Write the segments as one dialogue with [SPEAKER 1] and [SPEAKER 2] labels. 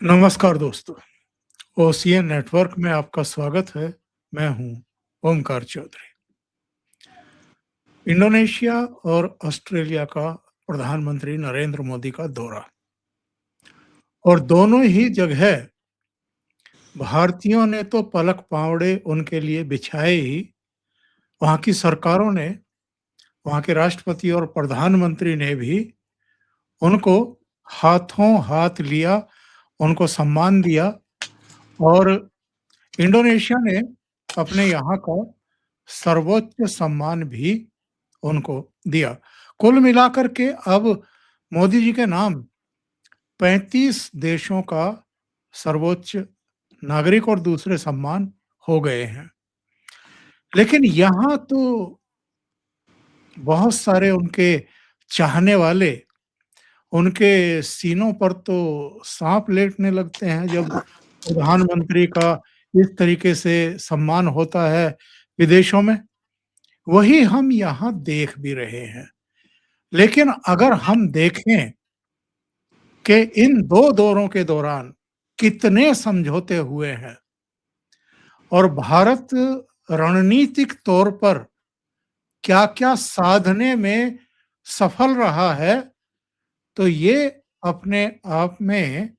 [SPEAKER 1] नमस्कार दोस्तों, ocean network में आपका स्वागत है। मैं हूं ओमकार चौधरी। इंडोनेशिया और ऑस्ट्रेलिया का प्रधानमंत्री नरेंद्र मोदी का दौरा और दोनों ही जगह भारतीयों ने तो पलक पावड़े उनके लिए बिछाए ही। वहाँ की सरकारों ने, वहाँ के राष्ट्रपति और प्रधानमंत्री ने भी उनको हाथों हाथ लिया, उनको सम्मान दिया और इंडोनेशिया ने अपने यहाँ का सर्वोच्च सम्मान भी उनको दिया। कुल मिलाकर के अब मोदी जी के नाम 35 देशों का सर्वोच्च नागरिक और दूसरे सम्मान हो गए हैं। लेकिन यहाँ तो बहुत सारे उनके चाहने वाले, उनके सीनों पर तो साँप लेटने लगते हैं जब प्रधानमंत्री का इस तरीके से सम्मान होता है विदेशों में। वही हम यहाँ देख भी रहे हैं। लेकिन अगर हम देखें कि इन 2 दौरों के दौरान कितने समझौते हुए हैं और भारत रणनीतिक तौर पर क्या-क्या साधने में सफल रहा है, तो ये अपने आप में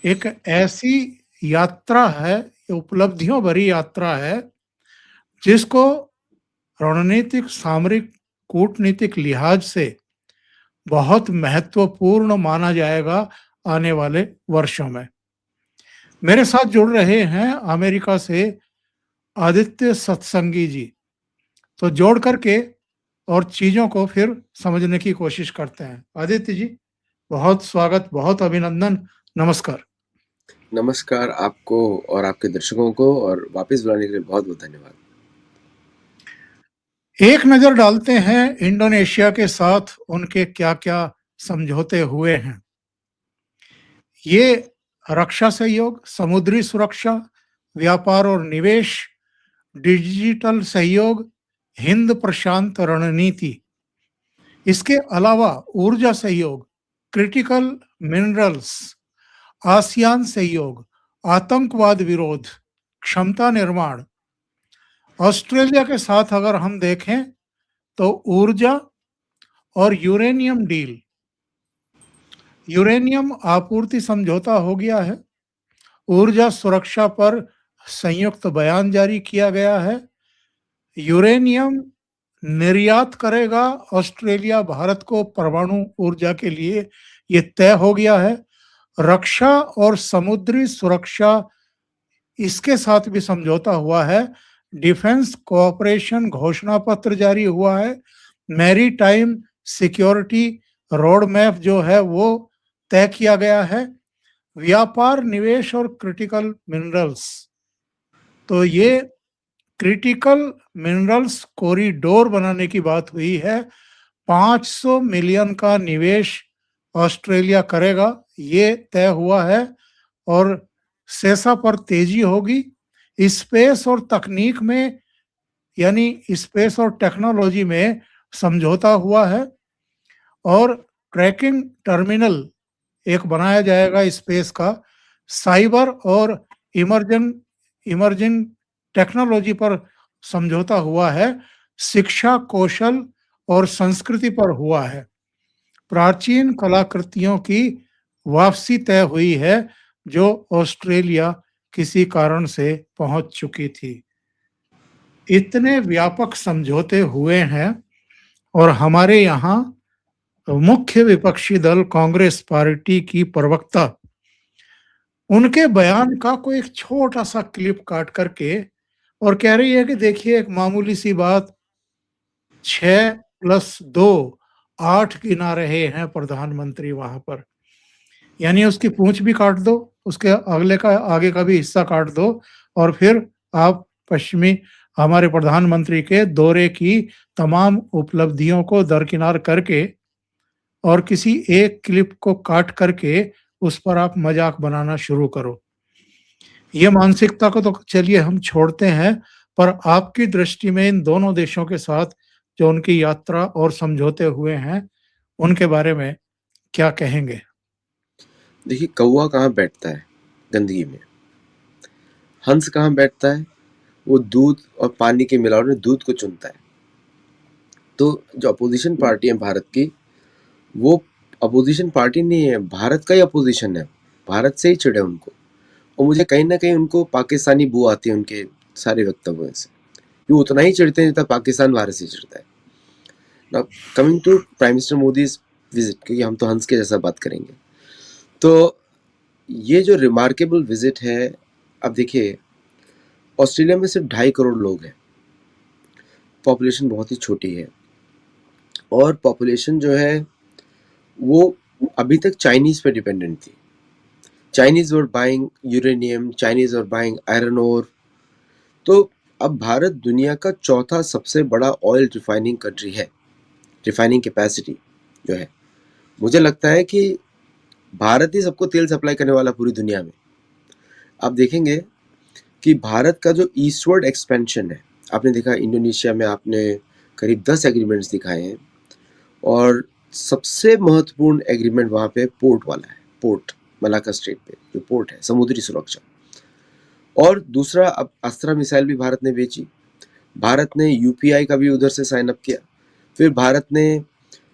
[SPEAKER 1] एक ऐसी यात्रा है, उपलब्धियों भरी यात्रा है, जिसको रणनीतिक, सामरिक, कूटनीतिक लिहाज से बहुत महत्वपूर्ण माना जाएगा आने वाले वर्षों में। मेरे साथ जुड़ रहे हैं अमेरिका से आदित्य सत्संगी जी। तो जोड़ करके और चीज़ों को फिर समझने की कोशिश करते हैं। आदित्य जी, बहुत स्वागत, बहुत अभिनंदन, नमस्कार।
[SPEAKER 2] नमस्कार आपको और आपके दर्शकों को, और वापस बुलाने के लिए बहुत-बहुत धन्यवाद।
[SPEAKER 1] एक नज़र डालते हैं इंडोनेशिया के साथ उनके क्या-क्या समझौते हुए हैं। ये रक्षा सहयोग, समुद्री सुरक्षा, व्यापार और निवेश, डिजिटल सहयोग, हिंद प्रशांत रणनीति। इसके अलावा ऊर्जा सहयोग, क्रिटिकल मिनरल्स, आसियान सहयोग, आतंकवाद विरोध, क्षमता निर्माण। ऑस्ट्रेलिया के साथ अगर हम देखें तो ऊर्जा और यूरेनियम डील, यूरेनियम आपूर्ति समझौता हो गया है। ऊर्जा सुरक्षा पर संयुक्त बयान जारी किया गया है। यूरेनियम निर्यात करेगा ऑस्ट्रेलिया भारत को परमाणु ऊर्जा के लिए, ये तय हो गया है। रक्षा और समुद्री सुरक्षा, इसके साथ भी समझौता हुआ है। डिफेंस कोऑपरेशन घोषणा पत्र जारी हुआ है। मैरीटाइम सिक्योरिटी रोड मैप जो है वो तय किया गया है। व्यापार, निवेश और क्रिटिकल मिनरल्स, तो ये क्रिटिकल मिनरल्स कॉरिडोर बनाने की बात हुई है। 500 मिलियन का निवेश ऑस्ट्रेलिया करेगा, ये तय हुआ है। और सेसा पर तेजी होगी। स्पेस और तकनीक में, यानी स्पेस और टेक्नोलॉजी में समझौता हुआ है। और ट्रैकिंग टर्मिनल एक बनाया जाएगा स्पेस का। साइबर और इमर्जिंग टेक्नोलॉजी पर समझौता हुआ है। शिक्षा, कौशल और संस्कृति पर हुआ है। प्राचीन कलाकृतियों की वापसी तय हुई है, जो ऑस्ट्रेलिया किसी कारण से पहुंच चुकी थी। इतने व्यापक समझौते हुए हैं और हमारे यहाँ मुख्य विपक्षी दल कांग्रेस पार्टी की प्रवक्ता उनके बयान का कोई एक छोटा सा क्लिप काट करके और कह रही है कि देखिए, एक मामूली सी बात, 6+2 8 गिना रहे हैं प्रधानमंत्री वहां पर। यानी उसकी पूंछ भी काट दो, उसके अगले का आगे का भी हिस्सा काट दो, और फिर आप पश्चिमी हमारे प्रधानमंत्री के दौरे की तमाम उपलब्धियों को दरकिनार करके और किसी एक क्लिप को काट करके उस पर आप मजाक बनाना शुरू करो। ये मानसिकता को तो चलिए हम छोड़ते हैं, पर आपकी दृष्टि में इन दोनों देशों के साथ जो उनकी यात्रा और समझौते हुए हैं, उनके बारे में क्या कहेंगे?
[SPEAKER 2] देखिए कौवा कहाँ बैठता है गंदगी में, हंस कहाँ बैठता है, वो दूध और पानी के मिलावट में दूध को चुनता है। तो जो अपोजिशन पार्टी है भारत की, वो अपोजिशन पार्टी नहीं है, भारत का ही अपोजिशन है, भारत से ही चिढ़े उनको। और मुझे कहीं ना कहीं उनको पाकिस्तानी बू आती है उनके सारे वक्तव्यों से, वो उतना ही चिढ़ते हैं जितना पाकिस्तान भारत से चिढ़ता है। Now coming to prime minister Modi's visit, क्योंकि हम तो हंस के जैसा बात करेंगे, तो ये जो रिमार्केबल विजिट है, अब देखिए ऑस्ट्रेलिया में सिर्फ 2.5 करोड़ लोग हैं, पॉपुलेशन बहुत ही छोटी है, और पॉपुलेशन जो है वो अभी तक चाइनीज पे डिपेंडेंट थी। Chinese were buying uranium, Chinese were buying iron ore. तो अब भारत दुनिया का चौथा सबसे बड़ा ऑयल रिफाइनिंग कंट्री है, रिफाइनिंग कैपेसिटी जो है। मुझे लगता है कि भारत ही सबको तेल सप्लाई करने वाला पूरी दुनिया में। आप देखेंगे कि भारत का जो ईस्टवर्ड एक्सपेंशन है, आपने देखा इंडोनेशिया में आपने करीब 10 एग्रीमेंट्स दिखाए हैं, और सबसे महत्वपूर्ण एग्रीमेंट वहाँ पे पोर्ट वाला है, पोर्ट मलाक्का स्ट्रेट पे जो पोर्ट है, समुद्री सुरक्षा। और दूसरा, अब अस्त्रा मिसाइल भी भारत ने बेची, भारत ने यूपीआई का भी उधर से साइन अप किया। फिर भारत ने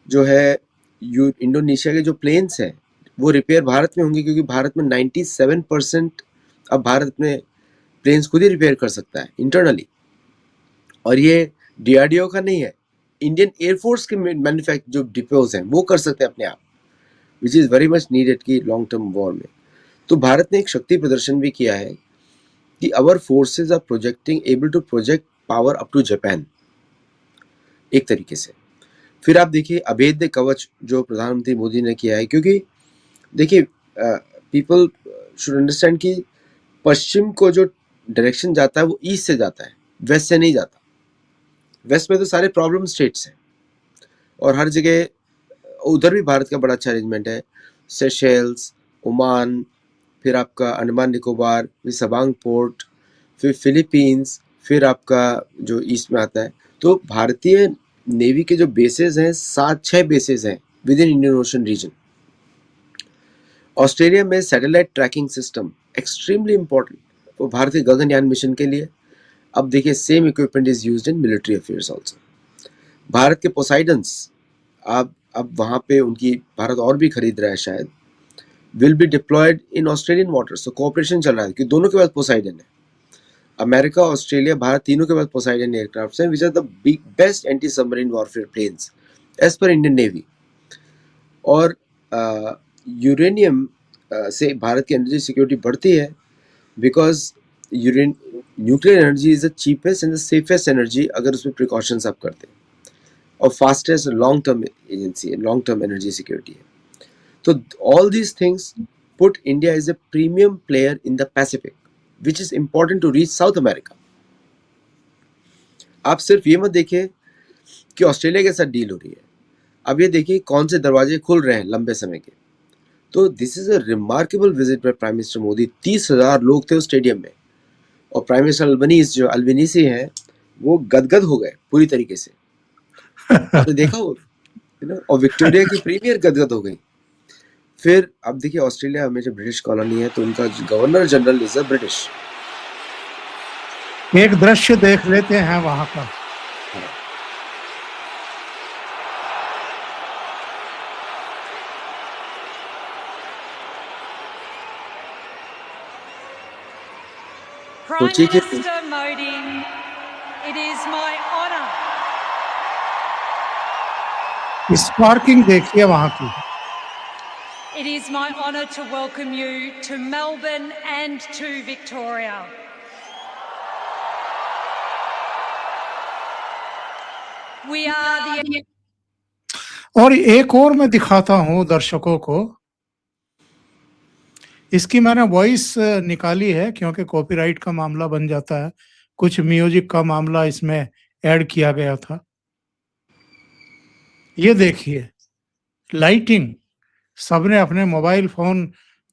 [SPEAKER 2] जो है इंडोनेशिया के जो प्लेन्स हैं वो रिपेयर भारत में होंगे, क्योंकि भारत में 97% अब भारत में प्लेन्स खुद ही रिपेयर कर सकता है इंटरनली। और ये डीआरडीओ का नहीं है, इंडियन एयरफोर्स के मैन्युफैक्चर जो डिपोज हैं वो कर सकते हैं अपने आप, which is very much needed की लॉन्ग टर्म वॉर में। तो भारत ने एक शक्ति प्रदर्शन भी किया है कि our forces are projecting able to project power up to Japan एक तरीके से। फिर आप देखिए अभेद्य कवच जो प्रधानमंत्री मोदी ने किया है, क्योंकि देखिए पीपल शुड अंडरस्टैंड कि पश्चिम को जो डायरेक्शन जाता है वो ईस्ट से जाता है, वेस्ट से नहीं जाता। वेस्ट में तो सारे प्रॉब्लम स्टेट्स हैं, और हर जगह उधर भी भारत का बड़ा अच्छा अरेंजमेंट है, सेशेल्स, ओमान, फिर आपका अंडमान निकोबार, फिर सबांग पोर्ट, फिर फिलीपींस, फिर आपका जो ईस्ट में आता है। तो भारतीय नेवी के जो बेसेस हैं, 7-6 बेसेस हैं within Indian ocean region. Australia में satellite tracking system extremely important वो भारतीय गगनयान मिशन के लिए। अब देखिए same equipment is used in military affairs also. Bharat के पोसाइडन्स अब वहाँ पे उनकी भारत और भी खरीद रहा है शायद, will be deployed in Australian waters. तो कोऑपरेशन चल रहा है कि दोनों के पास पोसाइडन है, अमेरिका, ऑस्ट्रेलिया, भारत तीनों के पास पोसाइडन एयरक्राफ्ट हैं, which are the best anti submarine warfare planes as per Indian navy. और यूरेनियम से भारत की एनर्जी सिक्योरिटी बढ़ती है, because nuclear energy is the cheapest and the safest energy अगर उसमें प्रिकॉशंस आप करते हैं, और fastest long term agency, long term energy security है। तो all these things put India as a premium player in the Pacific, which is important to reach South America. आप सिर्फ ये मत देखिए कि ऑस्ट्रेलिया के साथ डील हो रही है, अब ये देखिए कौन से दरवाजे खुल रहे हैं लंबे समय के। तो this is a remarkable visit by prime minister Modi. 30,000 लोग थे उस स्टेडियम में, और प्राइम मिनिस्टर अल्बनीसी हैं वो गदगद हो गए पूरी तरीके से। आपने देखा हो, और विक्टोरिया की प्रीमियर गदगद हो गई। फिर अब देखिए ऑस्ट्रेलिया हमेशा ब्रिटिश कॉलोनी है, तो उनका governor general is a British.
[SPEAKER 1] एक दृश्य देख लेते हैं वहां का।
[SPEAKER 3] Prime Minister Modi, it is my honour.
[SPEAKER 1] Sparking देखिए वहां की।
[SPEAKER 3] It is my honour to welcome you to Melbourne and to Victoria. We are the...
[SPEAKER 1] और एक और मैं दिखाता हूं दर्शकों को, इसकी मैंने वॉइस निकाली है क्योंकि कॉपीराइट का मामला बन जाता है, कुछ म्यूजिक का मामला इसमें ऐड किया गया था। ये देखिए लाइटिंग, सबने अपने मोबाइल फोन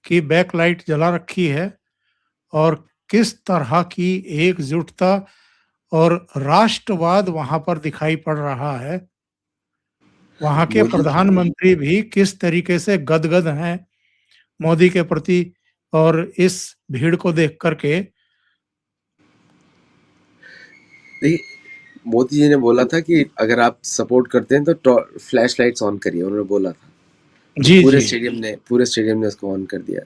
[SPEAKER 1] की बैक लाइट जला रखी है, और किस तरह की एकजुटता और राष्ट्रवाद वहां पर दिखाई पड़ रहा है। वहां के प्रधानमंत्री भी किस तरीके से गदगद हैं, मोदी के प्रति और इस भीड़ को देख करके?
[SPEAKER 2] देखिए, मोदी जी ने बोला था कि अगर आप सपोर्ट करते हैं तो फ्लैश लाइट्स ऑन करिए, उन्होंने बोला था। तो
[SPEAKER 1] जी,
[SPEAKER 2] पूरे
[SPEAKER 1] जी।
[SPEAKER 2] स्टेडियम ने उसको ऑन कर दिया।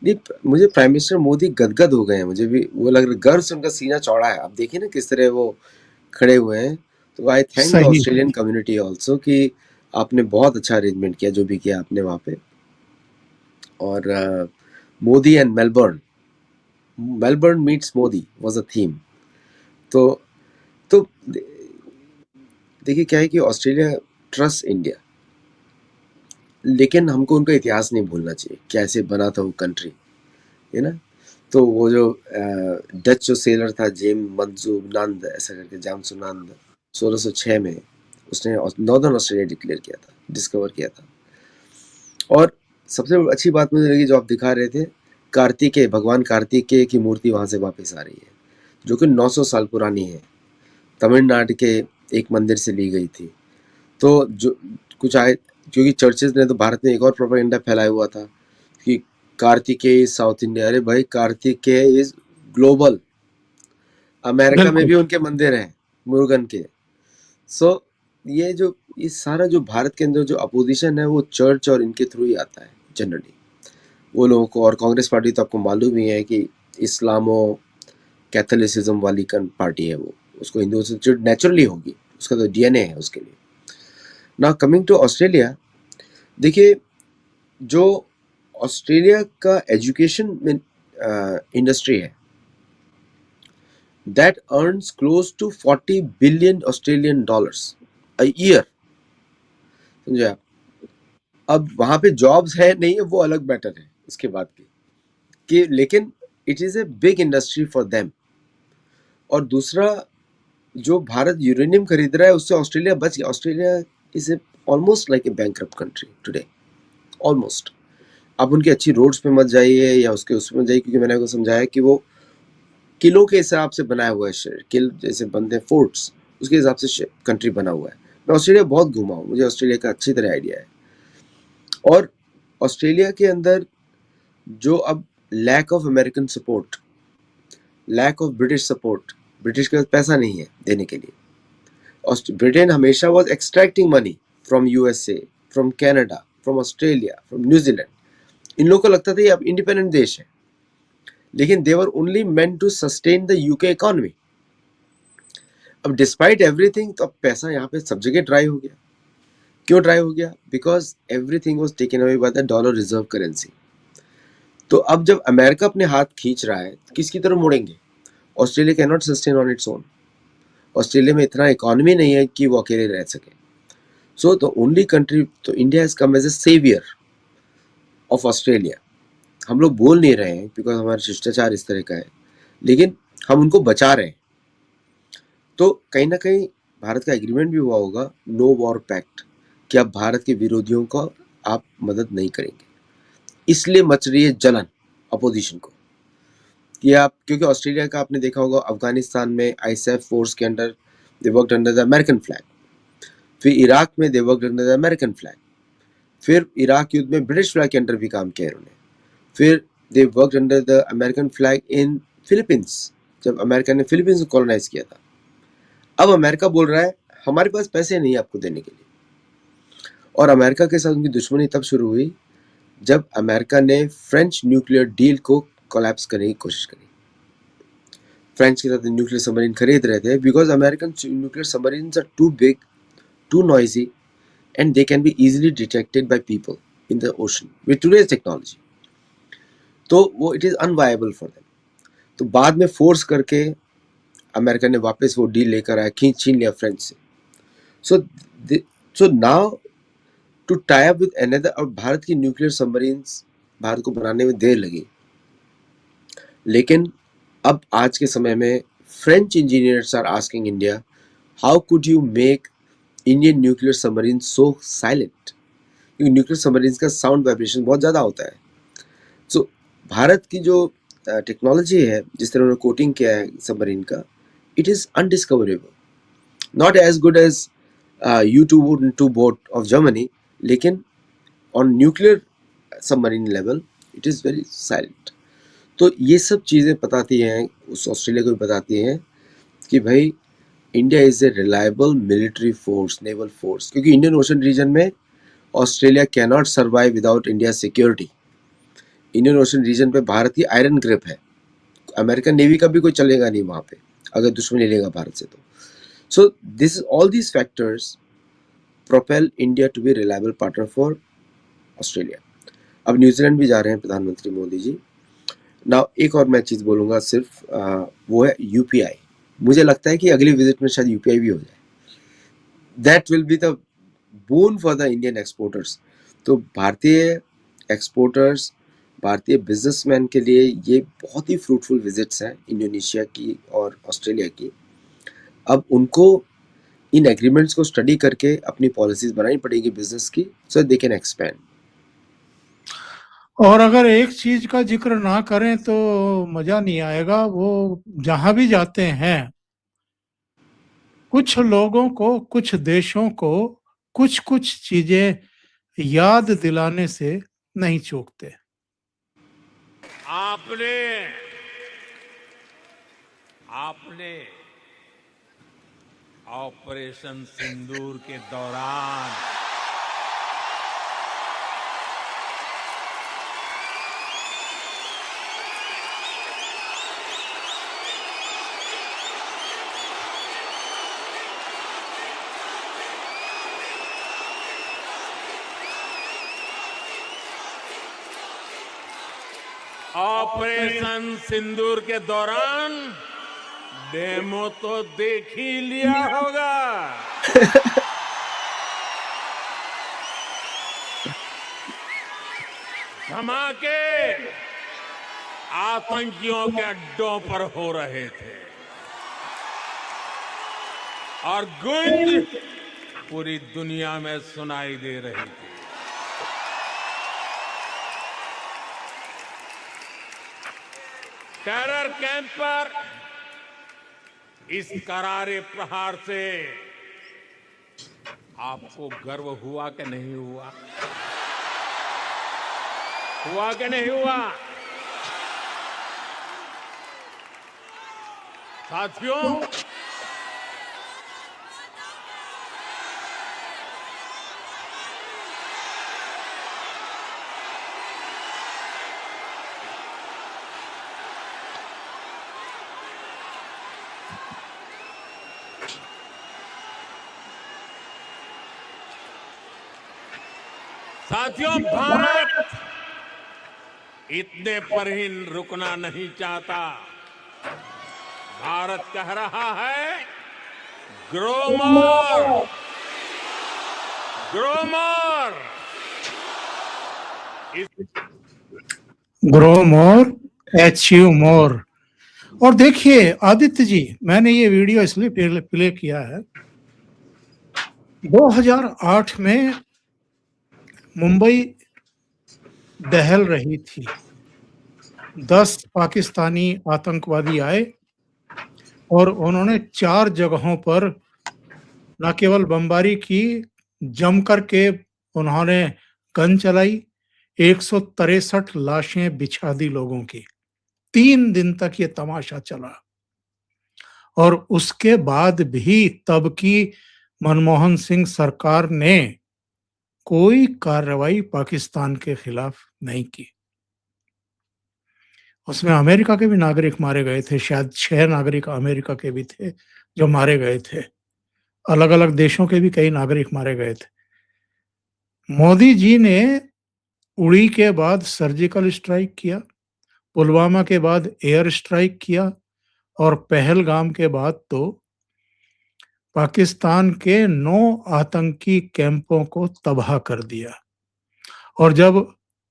[SPEAKER 2] नहीं, मुझे प्राइम मिनिस्टर मोदी गदगद हो गए हैं, मुझे भी वो लग रहा, गर्व से उनका सीना चौड़ा है। आप देखिए ना किस तरह वो खड़े हुए हैं। तो आई थैंक द
[SPEAKER 1] सही।
[SPEAKER 2] ऑस्ट्रेलियन कम्युनिटी ऑल्सो कि आपने बहुत अच्छा अरेंजमेंट किया, जो भी किया आपने वहाँ पे। और Modi and Melbourne meets Modi was a theme. तो देखिए क्या है कि ऑस्ट्रेलिया ट्रस्ट इंडिया, लेकिन हमको उनका इतिहास नहीं भूलना चाहिए, कैसे बना था वो कंट्री, है ना। तो वो जो डच जो सेलर था जेम मंसूनंद ऐसा करके, जामसुनंद, 1606 में उसने नॉर्दर्न ऑस्ट्रेलिया डिक्लेयर किया था, डिस्कवर किया था। और सबसे अच्छी बात मुझे लगी जो आप दिखा रहे थे, कार्तिकेय, भगवान कार्तिकेय की मूर्ति वहाँ से वापस आ रही है, जो कि 900 साल पुरानी है, तमिलनाडु के एक मंदिर से ली गई थी। तो जो कुछ आए, क्योंकि चर्चेज ने तो भारत में एक और प्रोपेगेंडा फैलाया हुआ था कि कार्तिकेय इज साउथ इंडिया। अरे भाई, कार्तिकेय इज ग्लोबल, अमेरिका में
[SPEAKER 1] बिल्कुल।
[SPEAKER 2] भी उनके मंदिर हैं मुरुगन के। सो ये सारा जो भारत के अंदर जो अपोजिशन है वो चर्च और इनके थ्रू ही आता है जनरली वो लोगों को। और कांग्रेस पार्टी तो आपको मालूम ही है कि इस्लामो कैथोलिसिज्म वाली पार्टी है वो, उसको हिंदुओं से जो नेचुरली होगी, उसका तो डीएनए है उसके लिए। नाउ कमिंग टू ऑस्ट्रेलिया, देखिए जो ऑस्ट्रेलिया का एजुकेशन में इंडस्ट्री है, that earns close to 40 billion Australian dollars a year, समझे आप। अब वहां पे जॉब्स है नहीं है वो अलग मैटर है उसके बाद की कि, लेकिन it is a big industry for them. और दूसरा, जो भारत यूरेनियम खरीद रहा है उससे ऑस्ट्रेलिया बच गया। Australia is a almost like a bankrupt country today, almost. आप उनकी अच्छी रोड्स पे मत जाइए या उसमें जाइए, क्योंकि मैंने आपको समझाया कि वो किलों के हिसाब से बनाया हुआ है शहर, किल जैसे बनते हैं फोर्ट्स, उसके हिसाब से कंट्री बना हुआ है। मैं ऑस्ट्रेलिया बहुत घूमा हूँ, मुझे ऑस्ट्रेलिया का अच्छी तरह आइडिया है। और ऑस्ट्रेलिया के अंदर जो अब lack of American support, lack of British support, British के पास पैसा नहीं है देने के लिए। ब्रिटेन हमेशा was extracting money from USA, from Canada, from Australia, from New Zealand. इन लोगों को लगता था ये अब इंडिपेंडेंट देश है, लेकिन they were only meant to sustain the UK economy. अब डिस्पाइट एवरीथिंग, तो अब पैसा यहाँ पे सब जगह ड्राई हो गया। क्यों ड्राई हो गया? Because everything was taken away by the dollar reserve currency. तो अब जब अमेरिका अपने हाथ खींच रहा है, किसकी तरफ मुड़ेंगे? Australia can not sustain on its own. Australia में इतना इकोनॉमी नहीं है कि वो अकेले रह सके। सो द ओनली कंट्री, तो India has come as a saviour of Australia. हम लोग बोल नहीं रहे हैं बिकॉज हमारा शिष्टाचार इस तरह का है, लेकिन हम उनको बचा रहे हैं। तो कहीं ना कहीं भारत का एग्रीमेंट भी हुआ होगा, नो वॉर पैक्ट, कि अब भारत के विरोधियों को आप मदद नहीं करेंगे। इसलिए मच रही है जलन अपोजिशन को कि आप, क्योंकि ऑस्ट्रेलिया का आपने देखा होगा, अफगानिस्तान में आईएसएफ फोर्स के under they worked under the American flag, फिर इराक में they worked under the American flag, फिर इराक युद्ध में ब्रिटिश फ्लैग के अंडर भी काम किया उन्होंने, फिर they worked under the American flag in Philippines, जब अमेरिका ने फिलीपींस को कॉलोनाइज किया था। अब अमेरिका बोल रहा है हमारे पास पैसे नहीं आपको देने के लिए। और अमेरिका के साथ उनकी दुश्मनी तब शुरू हुई जब अमेरिका ने फ्रेंच न्यूक्लियर डील को कोलैप्स करने की कोशिश करी। फ्रेंच के साथ न्यूक्लियर सबमरीन खरीद रहे थे because American nuclear submarines are too big, too noisy, and they can be easily detected by people in the ocean with today's technology. तो वो it is unviable for them. तो बाद में फोर्स करके America ने वापस वो डील लेकर आया, छीन लिया फ्रेंच से। So now to tie up with another, और भारत की न्यूक्लियर सबमरीन्स भारत को बनाने में देर लगी, लेकिन अब आज के समय में French engineers are asking India, how could you make Indian nuclear submarine so silent? क्योंकि न्यूक्लियर सबमरीन्स का साउंड वाइब्रेशन बहुत ज़्यादा होता है। सो भारत की जो टेक्नोलॉजी है, जिस तरह उन्होंने कोटिंग किया है सबमरीन का, it is undiscoverable, not as good as U-2 boat of Germany, लेकिन on nuclear submarine level it is very silent. तो ये सब चीज़ें बताती हैं, उस ऑस्ट्रेलिया को भी बताती हैं कि भाई India is a reliable military force, naval force, क्योंकि इंडियन ओशन रीजन में Australia can not survive without India security. Indian ocean region पे भारत की आयरन ग्रिप है, अमेरिकन नेवी का भी कोई चलेगा नहीं वहाँ पे अगर दुश्मनी लेगा भारत से तो। So this all these factors propel India to be reliable partner for Australia. अब न्यूजीलैंड भी जा रहे हैं प्रधानमंत्री मोदी जी। नाउ एक और मैं चीज़ बोलूँगा सिर्फ, वो है यूपीआई। मुझे लगता है कि अगली विजिट में शायद यूपीआई भी हो जाए। That will be the bone for the Indian exporters. तो भारतीय एक्सपोर्टर्स, भारतीय बिजनेसमैन के लिए ये बहुत ही फ्रूटफुल विजिट्स हैं इंडोनेशिया की और ऑस्ट्रेलिया की। अब उनको इन एग्रीमेंट्स को स्टडी करके अपनी पॉलिसीज बनानी पड़ेगी बिजनेस की, सो दे कैन एक्सपैंड।
[SPEAKER 1] और अगर एक चीज का जिक्र ना करें तो मजा नहीं आएगा। वो जहां भी जाते हैं, कुछ लोगों को, कुछ देशों को कुछ कुछ चीजें याद दिलाने से नहीं चूकते।
[SPEAKER 4] आपने ऑपरेशन सिंदूर के दौरान डेमो तो देख ही लिया होगा। धमाके आतंकियों के अड्डों पर हो रहे थे और गूंज पूरी दुनिया में सुनाई दे रही थी। टेरर कैंप पर इस करारे प्रहार से आपको गर्व हुआ कि नहीं हुआ? हुआ कि नहीं हुआ? साथियों, भारत इतने पर ही रुकना नहीं चाहता। भारत कह रहा है grow more, grow more,
[SPEAKER 1] grow more, achieve more. और देखिए आदित्य जी, मैंने ये वीडियो इसलिए प्ले किया है। 2008 में मुंबई दहल रही थी। 10 पाकिस्तानी आतंकवादी आए और उन्होंने 4 जगहों पर न केवल बमबारी की, जमकर के उन्होंने गन चलाई। 163 लाशें बिछा दी लोगों की। 3 दिन तक ये तमाशा चला और उसके बाद भी तब की मनमोहन सिंह सरकार ने कोई कार्रवाई पाकिस्तान के खिलाफ नहीं की। उसमें अमेरिका के भी नागरिक मारे गए थे, शायद 6 नागरिक अमेरिका के भी थे जो मारे गए थे। अलग अलग देशों के भी कई नागरिक मारे गए थे। मोदी जी ने उड़ी के बाद सर्जिकल स्ट्राइक किया, पुलवामा के बाद एयर स्ट्राइक किया और पहलगाम के बाद तो पाकिस्तान के 9 आतंकी कैंपों को तबाह कर दिया। और जब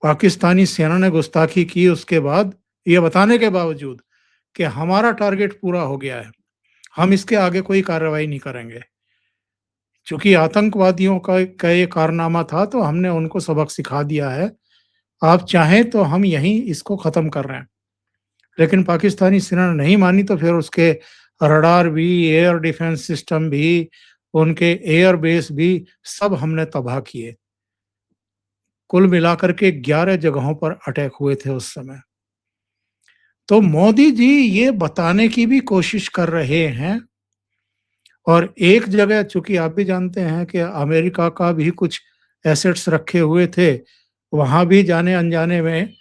[SPEAKER 1] पाकिस्तानी सेना ने गुस्ताखी की, उसके बाद ये बताने के बावजूद कि हमारा टारगेट पूरा हो गया है, हम इसके आगे कोई कार्रवाई नहीं करेंगे, चूंकि आतंकवादियों का ये कारनामा था तो हमने उनको सबक सिखा दिया है, आप चाहें तो हम यहीं इसको खत्म कर रहे हैं। लेकिन पाकिस्तानी सेना ने नहीं मानी, तो फिर उसके रडार भी, एयर डिफेंस सिस्टम भी, उनके एयर बेस भी सब हमने तबाह किए। कुल मिलाकर के 11 जगहों पर अटैक हुए थे उस समय। तो मोदी जी ये बताने की भी कोशिश कर रहे हैं और एक जगह चूँकि आप भी जानते हैं कि अमेरिका का भी कुछ एसेट्स रखे हुए थे, वहाँ भी जाने-अनजाने में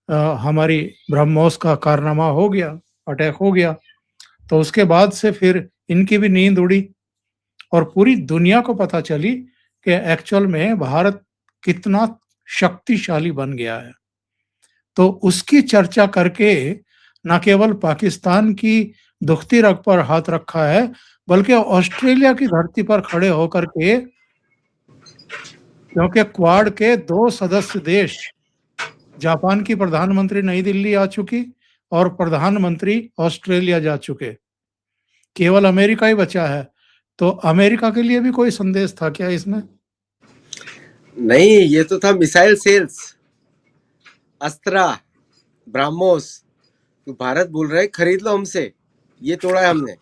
[SPEAKER 1] हमारी ब्रह्मोस का कारनामा हो गया, अटैक हो गया। तो उसके बाद से फिर इनकी भी नींद उड़ी और पूरी दुनिया को पता चली कि एक्चुअल में भारत कितना शक्तिशाली बन गया है। तो उसकी चर्चा करके न केवल पाकिस्तान की दुखती रग पर हाथ रखा है, बल्कि ऑस्ट्रेलिया की धरती पर खड़े होकर के क्योंकि क्वाड के 2 सदस्य देश, जापान की प्रधानमंत्री नई दिल्ली आ चुकी और प्रधानमंत्री ऑस्ट्रेलिया जा चुके। केवल अमेरिका ही बचा है। तो अमेरिका के लिए भी कोई संदेश था क्या इसमें?
[SPEAKER 2] नहीं, ये तो था मिसाइल सेल्स, अस्त्रा, ब्रह्मोस। तो भारत बोल रहा है खरीद लो हमसे, ये तोड़ा है हमने,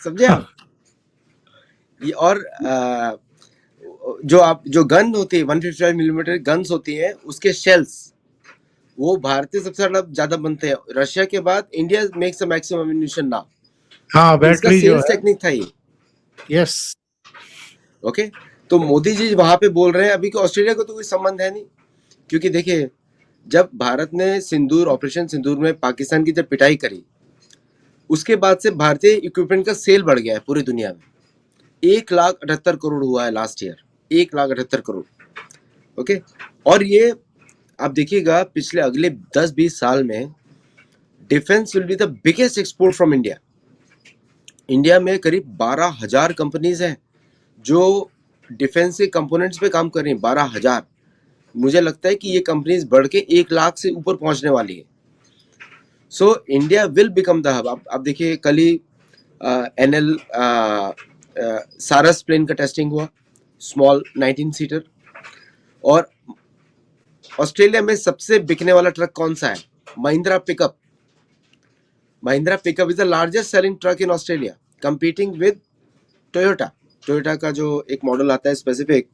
[SPEAKER 2] समझे आप? ये और जो गन होती है 155 मिलीमीटर गन्स होती हैं, उसके शेल्स वो भारतीय सबसे ज्यादा बनते हैं। रशिया के बाद India makes the maximum ammunition now.
[SPEAKER 1] हाँ,
[SPEAKER 2] तो इसका
[SPEAKER 1] बैटरी जो
[SPEAKER 2] सेल्स
[SPEAKER 1] है।
[SPEAKER 2] टेक्निक था ये।
[SPEAKER 1] यस।
[SPEAKER 2] ओके, तो मोदी जी वहां पे बोल रहे हैं, अभी को ऑस्ट्रेलिया को तो कोई संबंध है नहीं, क्योंकि देखिए जब भारत ने ऑपरेशन सिंदूर में पाकिस्तान की जब पिटाई करी, उसके बाद से भारतीय इक्विपमेंट का सेल बढ़ गया है पूरी दुनिया में। 1,78 करोड़ हुआ है लास्ट ईयर, 1,78 करोड़। ओके, और ये आप देखिएगा पिछले अगले 10-20 साल में defence will be the biggest export from India. India में करीब 12,000 कंपनीज हैं जो डिफेंस के कंपोनेंट्स पे काम कर रही हैं। 12,000। मुझे लगता है कि ये कंपनीज बढ़ के 1 लाख से ऊपर पहुंचने वाली है। So India will become the hub. आप देखिए कल ही एनएल सारस प्लेन का टेस्टिंग हुआ, स्मॉल 19 सीटर। और ऑस्ट्रेलिया में सबसे बिकने वाला ट्रक कौन सा है? Mahindra pickup. Mahindra pickup is the largest selling truck in Australia, competing with Toyota. Toyota का जो एक मॉडल आता है स्पेसिफिक,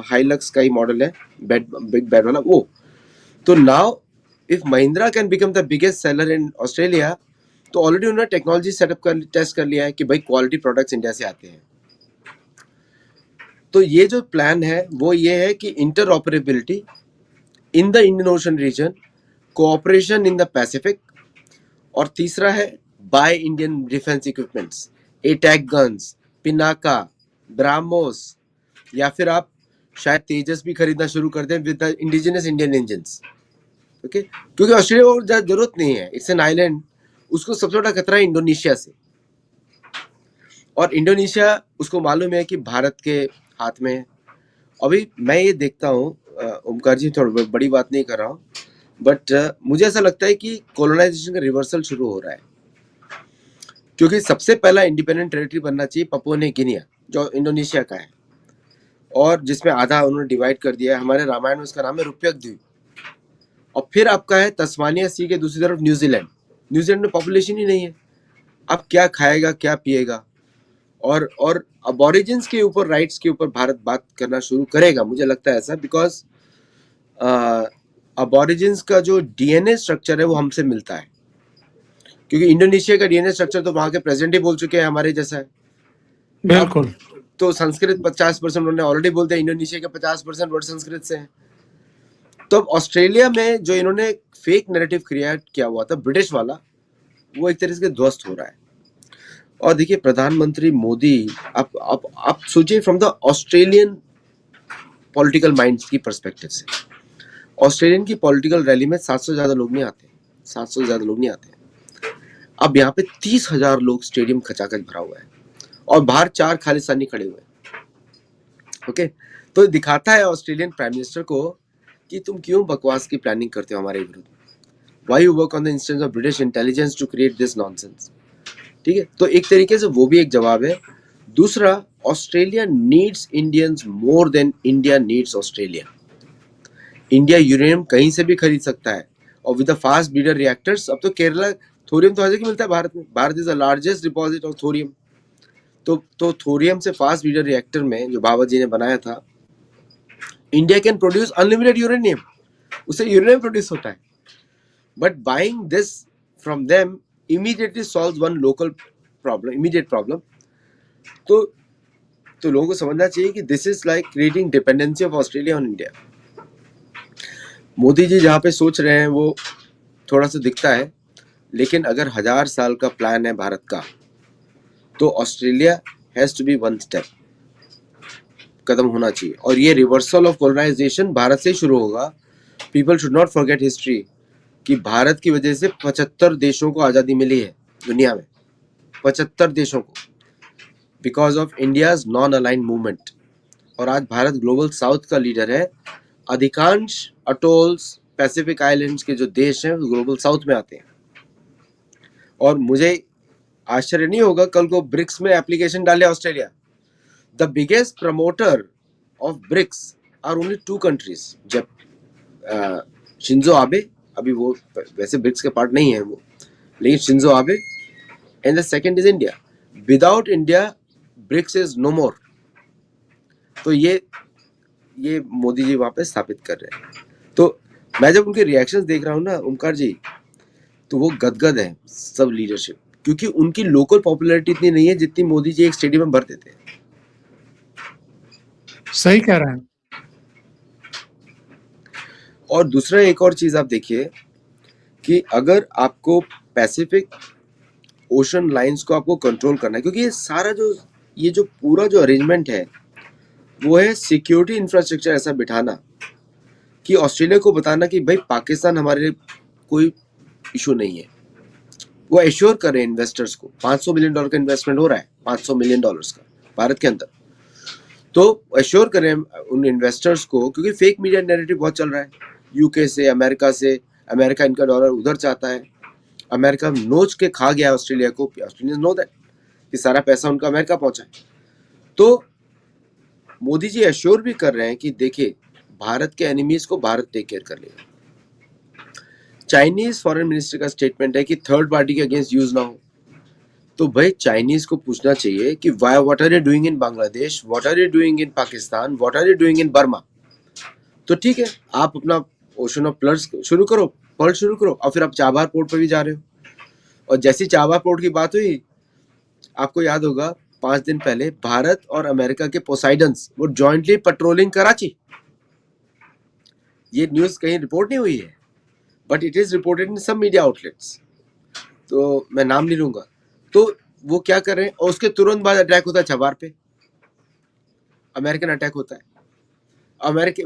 [SPEAKER 2] हाइलक्स का ही मॉडल है, बिग बैड वाला वो। तो now if Mahindra can become the biggest seller in Australia, तो ऑलरेडी उन्होंने टेक्नोलॉजी सेटअप कर टेस्ट कर लिया है कि भाई क्वालिटी प्रोडक्ट्स इंडिया से आते हैं। तो ये जो प्लान है वो ये है कि interoperability in the Indian ocean region, cooperation in the Pacific, और तीसरा है by Indian defence equipments, attack guns, Pinaka, BrahMos, या फिर आप शायद तेजस भी खरीदना शुरू कर दें with the indigenous Indian engines. Okay, क्योंकि ऑस्ट्रेलिया को जरूरत नहीं है, इट्स एन आइलैंड। उसको सबसे बड़ा खतरा है इंडोनेशिया से, और इंडोनेशिया उसको मालूम है कि भारत के हाथ में है। अभी मैं ये देखता हूँ, ओमकार जी थोड़ा बड़ी बात नहीं कर रहा हूँ, बट मुझे ऐसा लगता है कि कॉलोनाइजेशन का रिवर्सल शुरू हो रहा है, क्योंकि सबसे पहला इंडिपेंडेंट टेरिटरी बनना चाहिए पपुआ न्यू गिनी, जो इंडोनेशिया का है, और जिसमें आधा उन्होंने डिवाइड कर दिया है। हमारे रामायण में उसका नाम है रुप्यक द्वीप। और फिर आपका है तस्मानिया सी के दूसरी तरफ न्यूजीलैंड। न्यूजीलैंड में पॉपुलेशन ही नहीं है, अब क्या खाएगा क्या पिएगा। और अबॉरिजिन्स के ऊपर, राइट्स के ऊपर भारत बात करना शुरू करेगा, मुझे लगता है ऐसा, बिकॉज अबॉरिजिन्स का जो डीएनए स्ट्रक्चर है वो हमसे मिलता है, क्योंकि इंडोनेशिया का डीएनए स्ट्रक्चर तो वहां के प्रेसिडेंट ही बोल चुके हैं हमारे जैसा है।
[SPEAKER 1] बिल्कुल।
[SPEAKER 2] तो संस्कृत 50% उन्होंने ऑलरेडी बोल दिया, इंडोनेशिया के 50% वर्ड संस्कृत से है। तो ऑस्ट्रेलिया में जो इन्होंने फेक नैरेटिव क्रिएट किया हुआ था ब्रिटिश वाला, वो एक तरीके से ध्वस्त हो रहा है। और देखिए प्रधानमंत्री मोदी, आप सोचिए from the Australian political minds की पर्सपेक्टिव से, ऑस्ट्रेलियन की पॉलिटिकल रैली में 700 ज्यादा लोग नहीं आते, 700 ज्यादा लोग नहीं आते। अब यहाँ पे 30,000 लोग स्टेडियम खचाखच भरा हुआ है, और बाहर 4 खालिस्तानी खड़े हुए हैं। ओके, तो दिखाता है ऑस्ट्रेलियन प्राइम मिनिस्टर को कि तुम क्यों बकवास की प्लानिंग करते हो हमारे विरुद्ध। Why you work on the instance of British intelligence to create this nonsense? ठीक है, तो एक तरीके से वो भी एक जवाब है। दूसरा, Australia needs Indians more than India needs Australia. India uranium कहीं से भी खरीद सकता है, और with the fast breeder reactors, अब तो केरला थोरियम तो हर जगह मिलता है भारत में। Bharat is the largest deposit of thorium. तो थोरियम से फास्ट ब्रीडर रिएक्टर में जो बाबा जी ने बनाया था, India can produce unlimited uranium, उससे यूरेनियम प्रोड्यूस होता है, but buying this from them immediately solves one local problem, immediate problem. तो लोगों को समझना चाहिए कि this is like creating dependency of Australia on India. Modi ji जहाँ पे सोच रहे हैं वो थोड़ा सा दिखता है, लेकिन अगर 1000 साल का प्लान है भारत का, तो Australia has to be one step कदम होना चाहिए। और ये रिवर्सल ऑफ कॉलोनाइजेशन भारत से शुरू होगा। People should not forget history कि भारत की वजह से 75 देशों को आज़ादी मिली है दुनिया में, 75 देशों को, because of India's non align movement. और आज भारत ग्लोबल साउथ का लीडर है। अधिकांश अटोल्स, पैसिफिक आइलैंड्स के जो देश हैं वो ग्लोबल साउथ में आते हैं। और मुझे आश्चर्य नहीं होगा कल को ब्रिक्स में एप्लीकेशन डाले Australia. The biggest promoter of BRICS are only 2 countries. जब शिंजो आबे, अभी वो वैसे ब्रिक्स के पार्ट नहीं है वो, लेकिन Shinzo Abe, and the second is India. Without India BRICS is no more. तो ये मोदी जी वहां पे स्थापित कर रहे हैं। तो मैं जब उनके रिएक्शंस देख रहा हूँ ना ओमकार जी, तो वो गदगद है सब लीडरशिप, क्योंकि उनकी लोकल पॉपुलैरिटी इतनी नहीं है जितनी मोदी जी एक स्टेडियम में भर देते हैं।
[SPEAKER 1] सही कह रहे हैं।
[SPEAKER 2] और दूसरा एक और चीज आप देखिए कि अगर आपको पैसिफिक ओशन लाइंस को आपको कंट्रोल करना है, क्योंकि ये सारा जो पूरा जो अरेंजमेंट है वो है सिक्योरिटी इंफ्रास्ट्रक्चर ऐसा बिठाना कि ऑस्ट्रेलिया को बताना कि भाई पाकिस्तान हमारे लिए कोई इशू नहीं है। वो एश्योर करें इन्वेस्टर्स को। $500 मिलियन का इन्वेस्टमेंट हो रहा है, $500 मिलियन का भारत के अंदर। तो एश्योर करें उन इन्वेस्टर्स को, क्योंकि फेक मीडिया नैरेटिव बहुत चल रहा है यूके से, अमेरिका इनका डॉलर उधर चाहता है। अमेरिका नोच के खा गया ऑस्ट्रेलिया को। ऑस्ट्रेलियंस नो दैट कि सारा पैसा उनका अमेरिका पहुंचा है। तो मोदी जी एश्योर भी कर रहे हैं कि देखिए भारत के एनिमीज को भारत टेक केयर कर लेगा। चाइनीज फॉरेन मिनिस्टर का स्टेटमेंट है कि थर्ड पार्टी के अगेंस्ट यूज ना हो। तो भाई चाइनीज को पूछना चाहिए कि what are you doing in Bangladesh, what are you doing in Pakistan, what are you doing in Burma. तो ठीक है, आप अपना ओशन ऑफ प्लर्स शुरू करो, और फिर आप चाबार पोर्ट पर भी जा रहे हो। और जैसी चाबार पोर्ट की बात हुई, आपको याद होगा 5 दिन पहले भारत और अमेरिका के पोसाइडन्स वो जॉइंटली पेट्रोलिंग कराची। ये न्यूज कहीं रिपोर्ट नहीं हुई है, but it is reported in some media outlets, तो मैं नाम नहीं लूंगा। तो वो क्या कर रहे हैं, और उसके तुरंत बाद अटैक होता है चाबार पे, अमेरिकन अटैक होता है।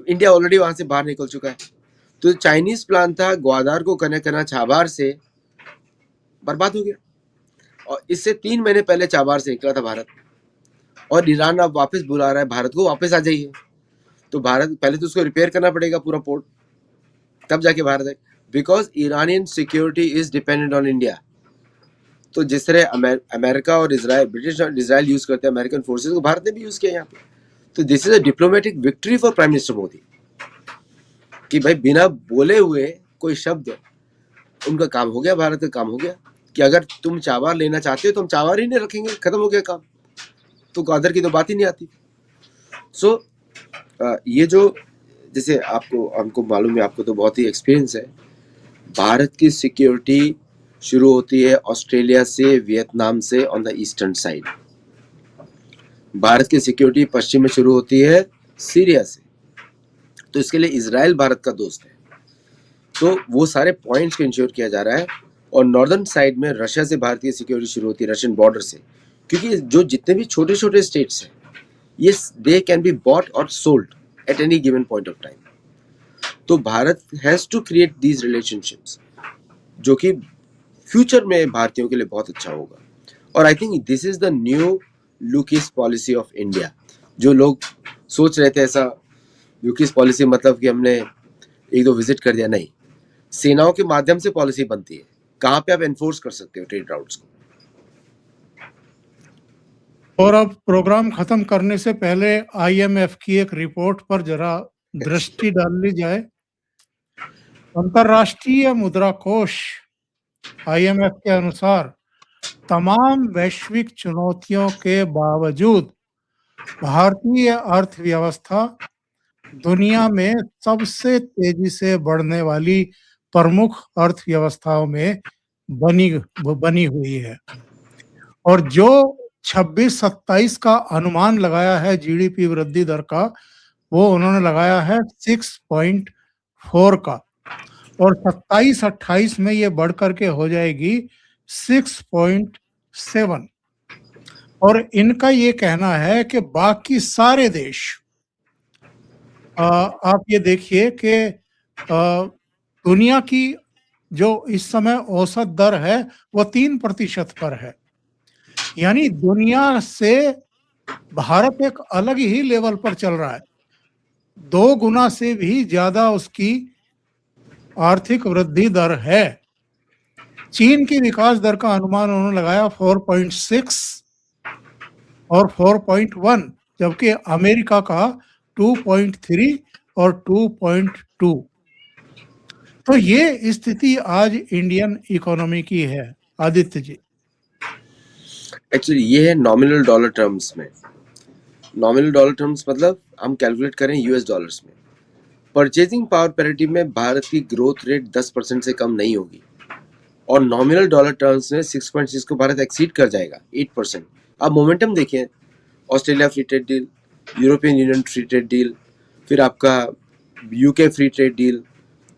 [SPEAKER 2] इंडिया ऑलरेडी वहां से बाहर निकल चुका है। तो चाइनीज प्लान था ग्वादार को कनेक्ट करना चाबार से, बर्बाद हो गया। और इससे 3 महीने पहले चाबार से निकला था भारत, और ईरान अब वापस बुला रहा है भारत को, वापस आ जाइए। तो भारत पहले तो उसको रिपेयर करना पड़ेगा पूरा पोर्ट, तब जाके भारत है, because Iranian security is dependent on India. तो जिस तरह अमेरिका और इजराइल, ब्रिटिश और इजराइल यूज करते हैं अमेरिकन फोर्सेस को, भारत ने भी यूज किया यहाँ पे। तो this is a diplomatic victory for prime minister Modi कि भाई बिना बोले हुए कोई शब्द, उनका काम हो गया, भारत का काम हो गया कि अगर तुम चाबार लेना चाहते हो तो हम चाबार ही नहीं रखेंगे, खत्म हो गया काम। तो ग्वादर की तो बात ही नहीं आती। सो ये जो, जैसे हमको मालूम है, आपको तो बहुत ही एक्सपीरियंस है, भारत की सिक्योरिटी शुरू होती है ऑस्ट्रेलिया से, वियतनाम से on the eastern side. Bharat की सिक्योरिटी पश्चिम में शुरू होती है सीरिया से। तो इसके लिए इजराइल भारत का दोस्त है। तो वो सारे पॉइंट्स को इंश्योर किया जा रहा है। और नॉर्दर्न साइड में रशिया से भारत की सिक्योरिटी शुरू होती है, रशियन बॉर्डर से, क्योंकि जो जितने भी छोटे छोटे स्टेट्स हैं, ये दे कैन बी बॉट और sold at any given point of time. तो Bharat has to create these relationships, जो कि फ्यूचर में भारतीयों के लिए बहुत अच्छा होगा। और I think this is the new look east policy of India. जो लोग सोच रहे थे ऐसा लुकिस पॉलिसी मतलब कि हमने 1-2 विजिट कर दिया, नहीं, सेनाओं के माध्यम से पॉलिसी बनती है। कहाँ पे आप एनफोर्स कर सकते हो ट्रेड राउट्स को।
[SPEAKER 1] और अब प्रोग्राम खत्म करने से पहले आईएमएफ की एक रिपोर्ट पर जरा दृष्टि डाल ली जाए। अंतर्राष्ट्रीय मुद्रा कोष आईएमएफ के अनुसार तमाम वैश्विक चुनौतियों के बावजूद भारतीय अर्थव्यवस्था दुनिया में सबसे तेजी से बढ़ने वाली प्रमुख अर्थव्यवस्थाओं में बनी हुई है और जो 26-27 का अनुमान लगाया है जीडीपी वृद्धि दर का, वो उन्होंने लगाया है 6.4 का और 27-28 में ये बढ़ कर के हो जाएगी 6.7 और इनका ये कहना है कि बाकी सारे देश आप ये देखिए कि दुनिया की जो इस समय औसत दर है वो 3% पर है, यानी दुनिया से भारत एक अलग ही लेवल पर चल रहा है। 2 गुना से भी ज्यादा उसकी आर्थिक वृद्धि दर है। चीन की विकास दर का अनुमान उन्होंने लगाया 4.6 और 4.1, जबकि अमेरिका का 2.3 और 2.2। तो ये स्थिति आज इंडियन इकोनॉमी की है। आदित्य जी,
[SPEAKER 2] एक्चुअली ये है नॉमिनल डॉलर टर्म्स में। नॉमिनल डॉलर टर्म्स मतलब हम कैलकुलेट करें यूएस डॉलर्स में। परचेजिंग पावर पैरिटी में भारत की ग्रोथ रेट 10% से कम नहीं होगी और नॉमिनल डॉलर टर्म्स में 6.6 को भारत एक्सीड कर जाएगा 8%। आप मोमेंटम देखिए, Australia free trade deal, European Union free trade deal, फिर आपका यूके फ्री ट्रेड डील,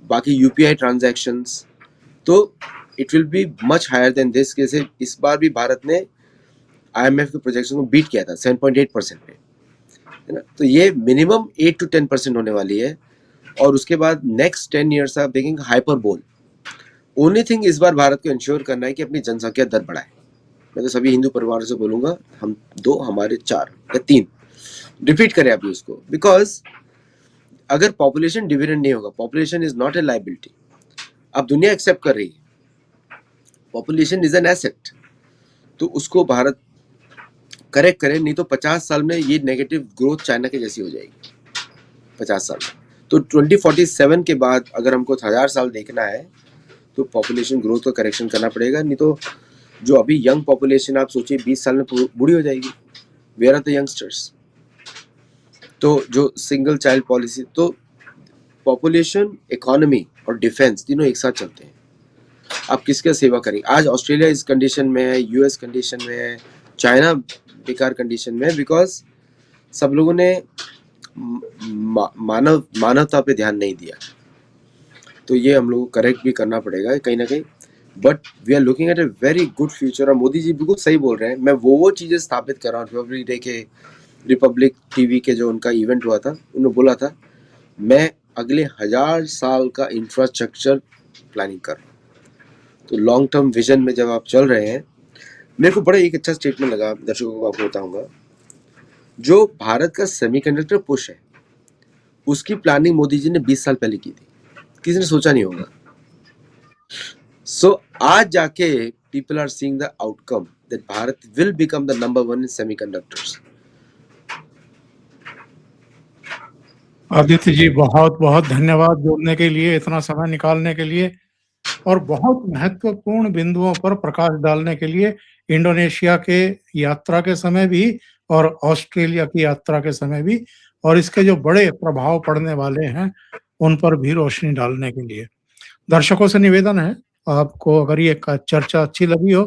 [SPEAKER 2] बाकी यूपीआई ट्रांजैक्शंस, तो it will be much higher than this. कैसे इस बार भी भारत ने आईएमएफ के प्रोजेक्शन को बीट किया था 7.8% पे, है ना। तो ये मिनिमम 8 to 10% होने वाली है और उसके बाद नेक्स्ट 10 ईयर्स आप देखेंगे हाइपरबोल। ओनली थिंग इस बार भारत को इंश्योर करना है कि अपनी जनसंख्या दर बढ़ाए। मैं तो सभी हिंदू परिवारों से बोलूंगा, हम 2 हमारे 4 या 3 रिपीट करें अभी उसको, बिकॉज अगर पॉपुलेशन डिविडेंड नहीं होगा, population is not a liability. अब दुनिया एक्सेप्ट कर रही है पॉपुलेशन इज एन एसेट, तो उसको भारत करेक्ट करे, नहीं तो 50 साल में ये नेगेटिव ग्रोथ चाइना के जैसी हो जाएगी 50 साल में। तो 2047 के बाद अगर हमको 1000 साल देखना है तो पॉपुलेशन ग्रोथ का करेक्शन करना पड़ेगा, नहीं तो जो अभी यंग पॉपुलेशन आप सोचिए 20 साल में बूढ़ी हो जाएगी। Where are the youngsters? तो जो सिंगल चाइल्ड पॉलिसी, तो पॉपुलेशन, इकोनॉमी और डिफेंस तीनों एक साथ चलते हैं। आप किसका सेवा करेंगे? आज ऑस्ट्रेलिया इस कंडीशन में है, यूएस कंडीशन में है, चाइना बेकार कंडीशन में है, बिकॉज सब लोगों ने मानवता पे ध्यान नहीं दिया। तो ये हम लोगों को करेक्ट भी करना पड़ेगा कहीं ना कहीं, but we are looking at a very good future. और मोदी जी बिल्कुल सही बोल रहे हैं। मैं वो चीज़ें स्थापित कर रहा हूँ। रिपब्लिक डे के, रिपब्लिक टीवी के जो उनका इवेंट हुआ था, उन्होंने बोला था मैं अगले 1000 साल का इंफ्रास्ट्रक्चर प्लानिंग कर रहा हूँ। तो लॉन्ग टर्म विजन में जब आप चल रहे हैं, मेरे को बड़ा एक अच्छा स्टेटमेंट लगा, दर्शकों को आपको बताऊंगा। जो भारत का सेमीकंडक्टर पुश है, उसकी प्लानिंग मोदी जी ने 20 साल पहले की थी, किसी ने सोचा नहीं होगा। सो आज जाके people are seeing the outcome that Bharat will become the number 1 in semiconductors.
[SPEAKER 1] Aditya ji बहुत बहुत धन्यवाद जुड़ने के लिए, इतना समय निकालने के लिए और बहुत महत्वपूर्ण बिंदुओं पर प्रकाश डालने के लिए। इंडोनेशिया के यात्रा के समय भी और ऑस्ट्रेलिया की यात्रा के समय भी, और इसके जो बड़े प्रभाव पड़ने वाले हैं उन पर भी रोशनी डालने के लिए। दर्शकों से निवेदन है, आपको अगर ये चर्चा अच्छी लगी हो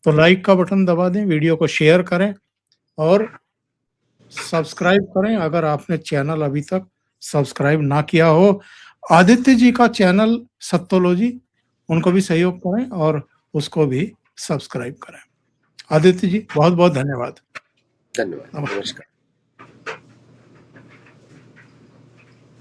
[SPEAKER 1] तो लाइक का बटन दबा दें, वीडियो को शेयर करें और सब्सक्राइब करें अगर आपने चैनल अभी तक सब्सक्राइब ना किया हो। आदित्य जी का चैनल सत्तोलॉजी, उनको भी सहयोग करें और उसको भी सब्सक्राइब करें। आदित्य जी बहुत बहुत धन्यवाद।
[SPEAKER 2] धन्यवाद, नमस्कार।